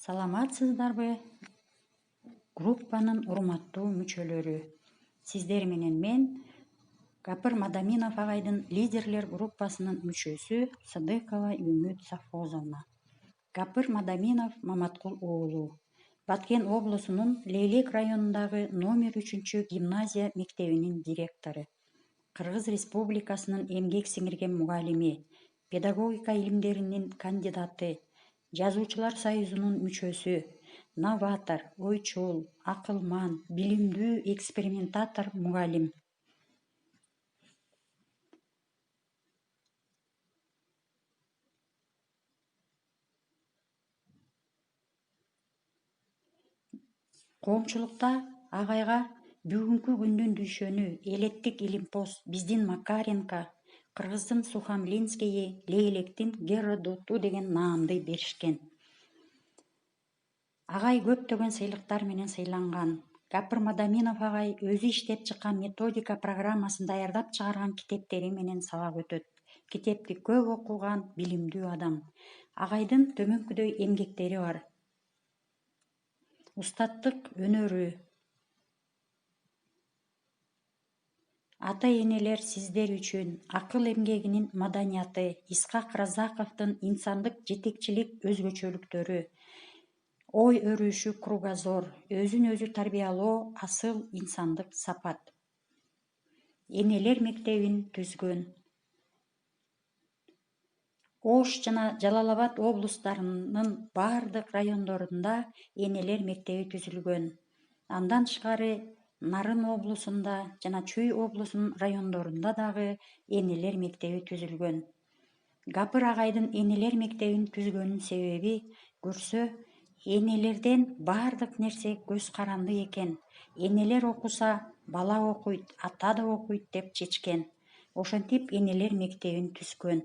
Саламатсыздарбы группанын урматтуу мүчөлөрү. Сиздер менен мен Гапыр Мадаминов агайдын лидерлер группасынын мүчөсү Сыдыкова Үмүт Сафозовна. Гапыр Мадаминов Маматкул уулу. Баткен облусунун Лейлек районундагы номер 3 гимназия мектебинин директору. Кыргыз Республикасынын эмгек сиңирген мугалими, педагогика илимдеринин кандидаты, Жазуучулар союзунун мүчөсү, новатор, ойчул, акылман, билимдүү экспериментатор мугалим. Коомчулукта агайга бүгүнкү күндүн дүйшөнү Элеттик Илимпоз, биздин Макаренко, Кыргыздын Сухамлинскийи, Лейлектин Геродоту деген наамды беришкен. Агай көптөгөн сыйлыктар менен сыйланган. Гапыр Мадаминов агай өзү иштеп чыккан методика программасын даярдап чыгарган китептери менен сабак өтөт. Китепти көп окуган, билимдүү адам. Агайдын төмөнкүдөй эмгектери бар. Устаттык өнөрү. Ата-энелер сиздер үчүн акыл эмгегинин маданияты, Исхак Разаковдун инсандык жетекчилик өзгөчөлүктөрү, ой өрүшү кругозор, өзүн өзү тарбиялоо асыл инсандык сапат. Энелер мектебин түзгөн. Ош жана Жалал Абад облустарынын бардык райондорунда энелер мектеби түзүлгөн. Андан тышкары Нарын облусунда жана Чүй облусунун райондорунда дагы энелер мектеби түзүлгөн. Гапыр агайдын энелер мектебин түзгөнүн себеби көрсө, энелерден бардык нерсе көз каранды экен. Энелер окуса, бала окуйт, ата да окуйт деп чечкен. Ошентип энелер мектебин түзгөн.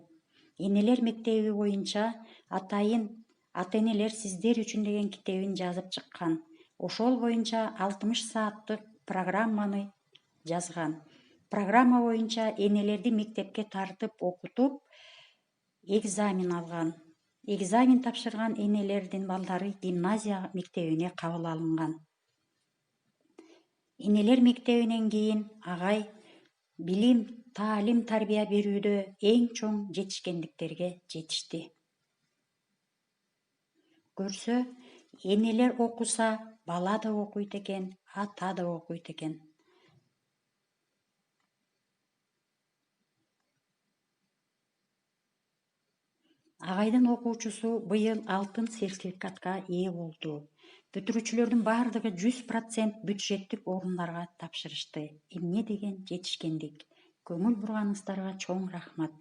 Энелер мектеби боюнча атайын ата-энелер сиздер үчүн деген китебин жазып чыккан. Ошол боюнча 60 сааттык программаны жазган. Программа боюнча энелерди мектепке тартып окутуп, экзамен алган. Экзамен тапшырган энелердин балдары гимназия мектебине кабыл алынган. Энелер мектебинен кийин агай билим, таалим, тарбия берүүдө эң чоң жетишкендиктерге жетишти. Көрсө, энелер окуса, бала да окуйт экен, ата да окуйт экен. Агайдын окуучусу быйыл алтын сертификатка ээ болду. Бүтүрүүчүлөрдүн бардыгы 100% бюджеттик орундарга тапшырышты. Эмне деген жетишкендик. Көңүл бурганыңыздарга чоң рахмат.